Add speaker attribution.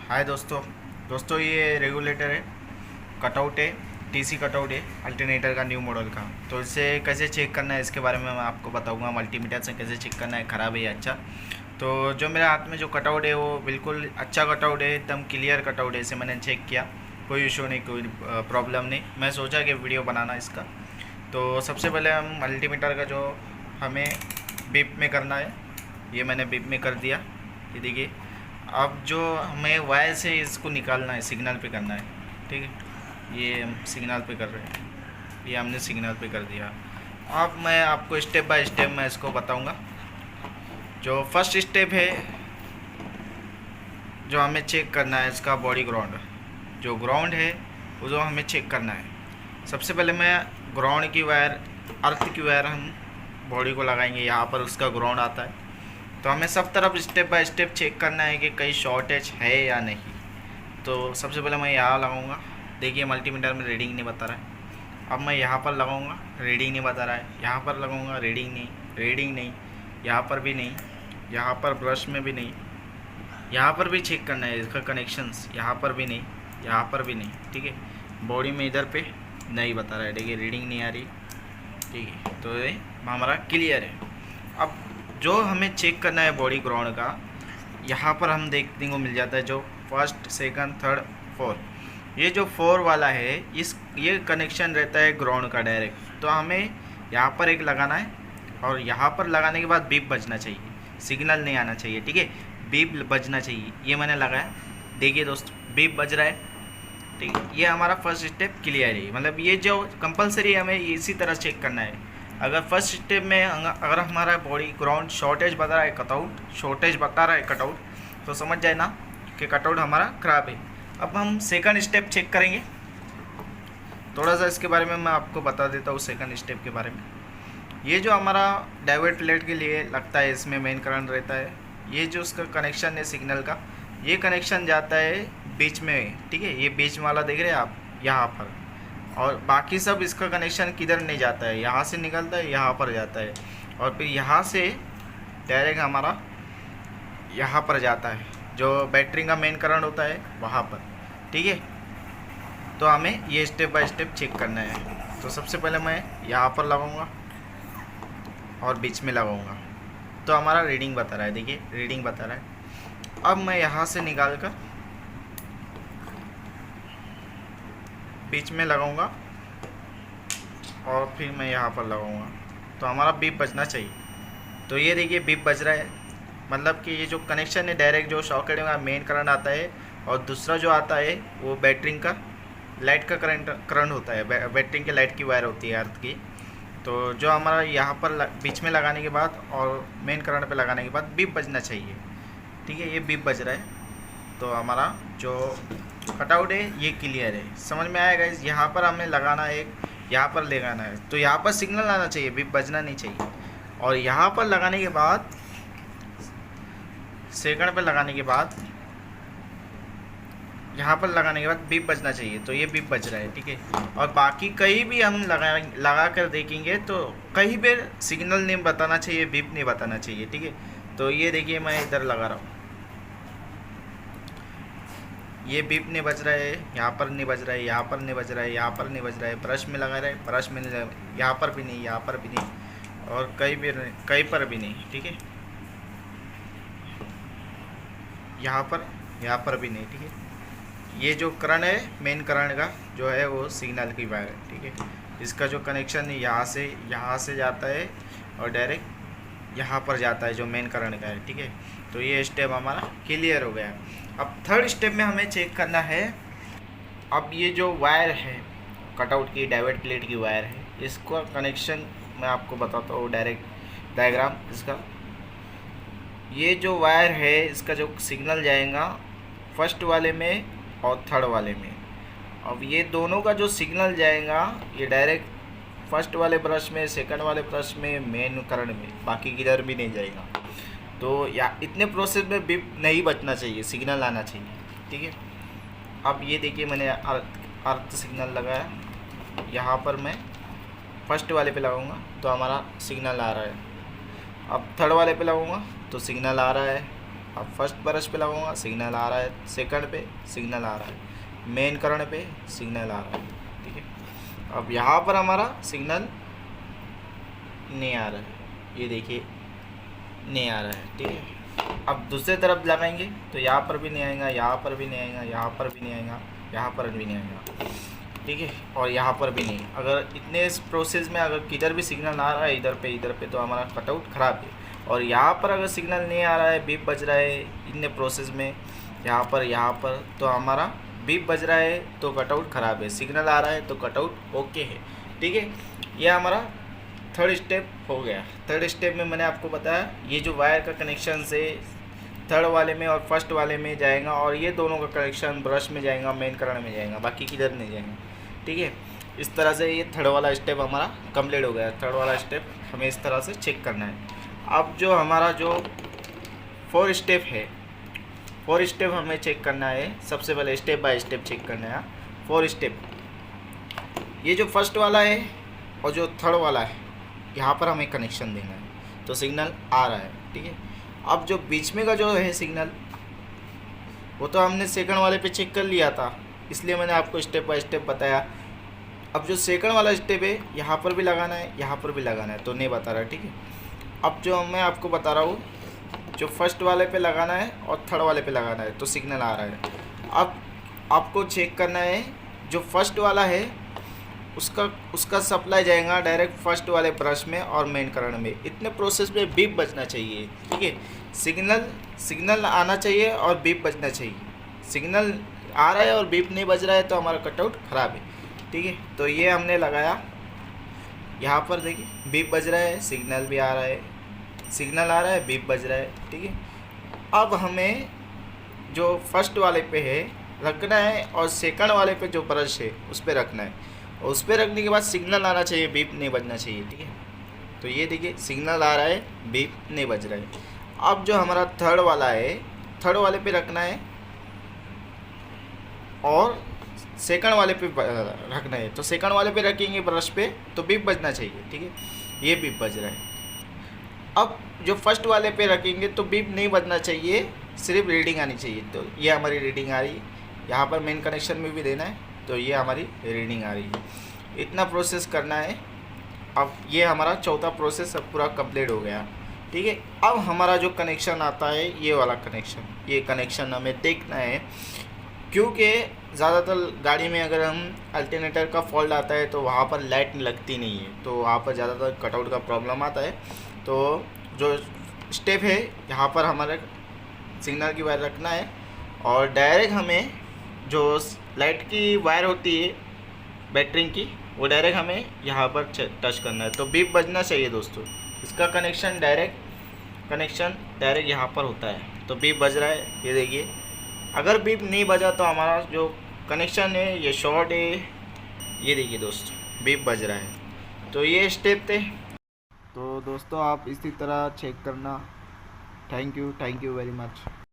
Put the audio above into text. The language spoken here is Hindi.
Speaker 1: हाय दोस्तों ये रेगुलेटर है, कटआउट है, टीसी कटआउट है अल्टरनेटर का न्यू मॉडल का। तो इसे कैसे चेक करना है इसके बारे में मैं आपको बताऊंगा। मल्टीमीटर से कैसे चेक करना है ख़राब है या अच्छा। तो जो मेरे हाथ में जो कटआउट है वो बिल्कुल अच्छा कटआउट है, एकदम क्लियर कटआउट है। इसे मैंने चेक किया, कोई इशू नहीं, कोई प्रॉब्लम नहीं। मैं सोचा कि वीडियो बनाना इसका। तो सबसे पहले हम मल्टीमीटर का जो हमें बीप में करना है, ये मैंने बीप में कर दिया। ये देखिए, अब जो हमें वायर से इसको निकालना है, सिग्नल पे करना है, ठीक है। ये हम सिग्नल पे कर रहे हैं, ये हमने सिग्नल पे कर दिया। अब मैं आपको स्टेप बाय स्टेप मैं इसको बताऊंगा। जो फर्स्ट स्टेप है, जो हमें चेक करना है इसका बॉडी ग्राउंड, जो ग्राउंड है वो जो हमें चेक करना है। सबसे पहले मैं ग्राउंड की वायर, अर्थ की वायर हम बॉडी को लगाएंगे, यहाँ पर उसका ग्राउंड आता है। तो हमें सब तरफ स्टेप बाय स्टेप चेक करना है कि कहीं शॉर्टेज है या नहीं। तो सबसे पहले मैं यहाँ लगाऊंगा। देखिए मल्टीमीटर में रीडिंग नहीं बता रहा है। अब मैं यहाँ पर लगाऊंगा, रीडिंग नहीं बता रहा है। यहाँ पर लगाऊंगा, रीडिंग नहीं, रीडिंग नहीं। यहाँ पर भी नहीं, यहाँ पर ब्रश में भी नहीं। यहाँ पर भी चेक करना है इसका कनेक्शंस, यहाँ पर भी नहीं, यहाँ पर भी नहीं, ठीक है। बॉडी में इधर पे नहीं बता रहा है, देखिए रीडिंग नहीं आ रही, ठीक है। तो ये हमारा क्लियर है। अब जो हमें चेक करना है बॉडी ग्राउंड का, यहाँ पर हम देखने को मिल जाता है जो फर्स्ट, सेकंड, थर्ड, फोर्थ। ये जो 4 वाला है, ये कनेक्शन रहता है ग्राउंड का डायरेक्ट। तो हमें यहाँ पर एक लगाना है और यहाँ पर लगाने के बाद बीप बजना चाहिए, सिग्नल नहीं आना चाहिए, ठीक है। बीप बजना चाहिए, ये मैंने लगाया। देखिए दोस्तों, बीप बज रहा है, ठीक है। ये हमारा फर्स्ट स्टेप क्लियर है। मतलब ये जो कंपलसरी हमें इसी तरह चेक करना है। अगर फर्स्ट स्टेप में अगर हमारा बॉडी ग्राउंड शॉर्टेज बता रहा है, कटआउट शॉर्टेज बता रहा है कटआउट, तो समझ जाए ना कि कटआउट हमारा ख़राब है। अब हम सेकंड स्टेप चेक करेंगे। थोड़ा सा इसके बारे में मैं आपको बता देता हूँ, सेकंड स्टेप के बारे में। ये जो हमारा डायोड प्लेट के लिए लगता है, इसमें मेन करंट रहता है। ये जो उसका कनेक्शन है सिग्नल का, ये कनेक्शन जाता है बीच में, ठीक है। ये बीच वाला देख रहे हैं आप, यहाँ पर। और बाकी सब इसका कनेक्शन किधर नहीं जाता है, यहाँ से निकलता है, यहाँ पर जाता है, और फिर यहाँ से डायरेक्ट हमारा यहाँ पर जाता है, जो बैटरी का मेन करंट होता है वहाँ पर, ठीक है। तो हमें ये स्टेप बाय स्टेप चेक करना है। तो सबसे पहले मैं यहाँ पर लगाऊंगा और बीच में लगाऊंगा, तो हमारा रीडिंग बता रहा है, देखिए रीडिंग बता रहा है। अब मैं यहाँ से निकाल कर बीच में लगाऊंगा और फिर मैं यहाँ पर लगाऊंगा, तो हमारा बीप बजना चाहिए। तो ये देखिए बीप बज रहा है, मतलब कि ये जो कनेक्शन है डायरेक्ट जो सॉकेट में मेन करंट आता है, और दूसरा जो आता है वो बैटरी का लाइट का करंट होता है। बैटरी के लाइट की वायर होती है अर्थ की। तो जो हमारा यहाँ पर बीच में लगाने के बाद और मेन करंट पे लगाने के बाद बीप बजना चाहिए, ठीक है। ये बीप बज रहा है, तो हमारा जो कटआउट है ये क्लियर है। समझ में आएगा। यहाँ पर हमें लगाना है, एक यहाँ पर लगाना है, तो यहाँ पर सिग्नल आना चाहिए, बीप बजना नहीं चाहिए। और यहाँ पर लगाने के बाद, सेकंड पे लगाने के बाद, यहाँ पर लगाने के बाद बीप बजना चाहिए। तो ये बीप बज रहा है, ठीक है। और बाकी कहीं भी हम लगा कर देखेंगे तो कहीं भी सिग्नल नहीं बताना चाहिए, बीप नहीं बताना चाहिए, ठीक है। तो ये देखिए मैं इधर लगा रहा हूँ, ये बीप नहीं बज रहा है, यहाँ पर नहीं बज रहा है, यहाँ पर नहीं बज रहा है, यहाँ पर नहीं बज रहा है। ब्रश में लगा रहा है, ब्रश में नहीं, यहाँ पर भी नहीं, यहाँ पर भी नहीं, और कहीं पर भी नहीं, ठीक है। यहाँ पर भी नहीं, ठीक है। ये जो करंट है मेन करंट का जो है वो सिग्नल की वायर है, ठीक है। इसका जो कनेक्शन है यहाँ से जाता है और डायरेक्ट यहाँ पर जाता है जो मेन करंट का है, ठीक है। तो ये स्टेप हमारा क्लियर हो गया है। अब थर्ड स्टेप में हमें चेक करना है। अब ये जो वायर है कटआउट की, डायोड प्लेट की वायर है, इसका कनेक्शन मैं आपको बताता हूँ, डायरेक्ट डायग्राम इसका। ये जो वायर है इसका जो सिग्नल जाएगा फर्स्ट वाले में और थर्ड वाले में। अब ये दोनों का जो सिग्नल जाएगा ये डायरेक्ट फर्स्ट वाले ब्रश में, सेकंड वाले ब्रश में, मेन करंट में, बाकी किधर भी नहीं जाएगा। तो या इतने प्रोसेस में बीप नहीं बचना चाहिए, सिग्नल आना चाहिए, ठीक है। अब ये देखिए मैंने अर्थ सिग्नल लगाया, यहाँ पर मैं फर्स्ट वाले पे लगाऊंगा तो हमारा सिग्नल आ रहा है। अब थर्ड वाले पे लगाऊंगा तो सिग्नल आ रहा है, अब फर्स्ट ब्रश पे लगाऊंगा, सिग्नल आ रहा है, सेकंड पे सिग्नल आ रहा है, मेन करण पे सिग्नल आ रहा है, ठीक है। अब यहाँ पर हमारा सिग्नल नहीं आ रहा है, ये देखिए नहीं आ रहा है, ठीक है। अब दूसरे तरफ लगाएंगे तो यहाँ पर भी नहीं आएगा, यहाँ पर भी नहीं आएगा, यहाँ पर भी नहीं आएगा, यहाँ पर भी नहीं आएगा, ठीक है, और यहाँ पर भी नहीं। अगर इतने इस प्रोसेस में अगर किधर भी सिग्नल आ रहा है इधर पे तो हमारा कटआउट ख़राब है। और यहाँ पर अगर सिग्नल नहीं आ रहा है, बीप बज रहा है इन प्रोसेस में, यहाँ पर तो हमारा बीप बज रहा है तो कटआउट ख़राब है, सिग्नल आ रहा है तो कटआउट ओके है, ठीक है। ये हमारा थर्ड स्टेप हो गया। थर्ड स्टेप में मैंने आपको बताया ये जो वायर का कनेक्शन से थर्ड वाले में और फर्स्ट वाले में जाएगा, और ये दोनों का कनेक्शन ब्रश में जाएगा, मेन करण में जाएगा, बाकी किधर नहीं जाएगा, ठीक है। इस तरह से ये थर्ड वाला स्टेप हमारा कंप्लीट हो गया। थर्ड वाला स्टेप हमें इस तरह से चेक करना है। अब जो हमारा जो 4 स्टेप है, 4 स्टेप हमें चेक करना है। सबसे पहले स्टेप बाय स्टेप चेक करना है। 4 स्टेप, ये जो फर्स्ट वाला है और जो थर्ड वाला है, यहाँ पर हमें कनेक्शन देना है तो सिग्नल आ रहा है, ठीक है। अब जो बीच में का जो है सिग्नल, वो तो हमने सेकंड वाले पे चेक कर लिया था, इसलिए मैंने आपको स्टेप बाय स्टेप बताया। अब जो सेकंड वाला स्टेप है, यहाँ पर भी लगाना है, यहाँ पर भी लगाना है, तो नहीं बता रहा, ठीक है। अब जो मैं आपको बता रहा हूँ, जो फर्स्ट वाले पे लगाना है और थर्ड वाले पे लगाना है तो सिग्नल आ रहा है। अब आपको चेक करना है, जो फर्स्ट वाला है उसका सप्लाई जाएगा डायरेक्ट फर्स्ट वाले ब्रश में और मेन करण में। इतने प्रोसेस में बीप बजना चाहिए, ठीक है। सिग्नल आना चाहिए और बीप बजना चाहिए। सिग्नल आ रहा है और बीप नहीं बज रहा है तो हमारा कटआउट ख़राब है, ठीक है। तो ये हमने लगाया, यहाँ पर देखिए बीप बज रहा है, सिग्नल भी आ रहा है, सिग्नल आ रहा है, बीप बज रहा है, ठीक है। अब हमें जो फर्स्ट वाले पे है रखना है और सेकंड वाले पे जो ब्रश है उस पर रखना है, और उस पर रखने के बाद सिग्नल आना चाहिए, बीप नहीं बजना चाहिए, ठीक है। तो ये देखिए सिग्नल आ रहा है, बीप नहीं बज रहा है। अब जो हमारा थर्ड वाला है, थर्ड वाले पे रखना है और सेकंड वाले पे रखना है, तो सेकंड वाले पे रखेंगे ब्रश पे तो बीप बजना चाहिए, ठीक है। ये बीप बज रहा है। अब जो फर्स्ट वाले पे रखेंगे तो बीप नहीं बजना चाहिए, सिर्फ रीडिंग आनी चाहिए, तो ये हमारी रीडिंग आ रही है। यहाँ पर मेन कनेक्शन में भी देना है तो ये हमारी रीडिंग आ रही है। इतना प्रोसेस करना है। अब ये हमारा चौथा प्रोसेस सब पूरा कंप्लीट हो गया, ठीक है। अब हमारा जो कनेक्शन आता है ये वाला कनेक्शन, ये कनेक्शन हमें देखना है, क्योंकि ज़्यादातर गाड़ी में अगर हम अल्टरनेटर का फॉल्ट आता है तो वहाँ पर लाइट लगती नहीं है, तो वहाँ पर ज़्यादातर कटआउट का प्रॉब्लम आता है। तो जो स्टेप है, यहाँ पर हमारे सिग्नल की वायर रखना है और डायरेक्ट हमें जो लाइट की वायर होती है बैटरी की, वो डायरेक्ट हमें यहाँ पर टच करना है, तो बीप बजना चाहिए दोस्तों। इसका कनेक्शन डायरेक्ट यहाँ पर होता है, तो बीप बज रहा है, ये देखिए। अगर बीप नहीं बजा तो हमारा जो कनेक्शन है ये शॉर्ट है, ये देखिए दोस्तों बीप बज रहा है। तो ये स्टेप थे। तो दोस्तों आप इसी तरह चेक करना। Thank you very much.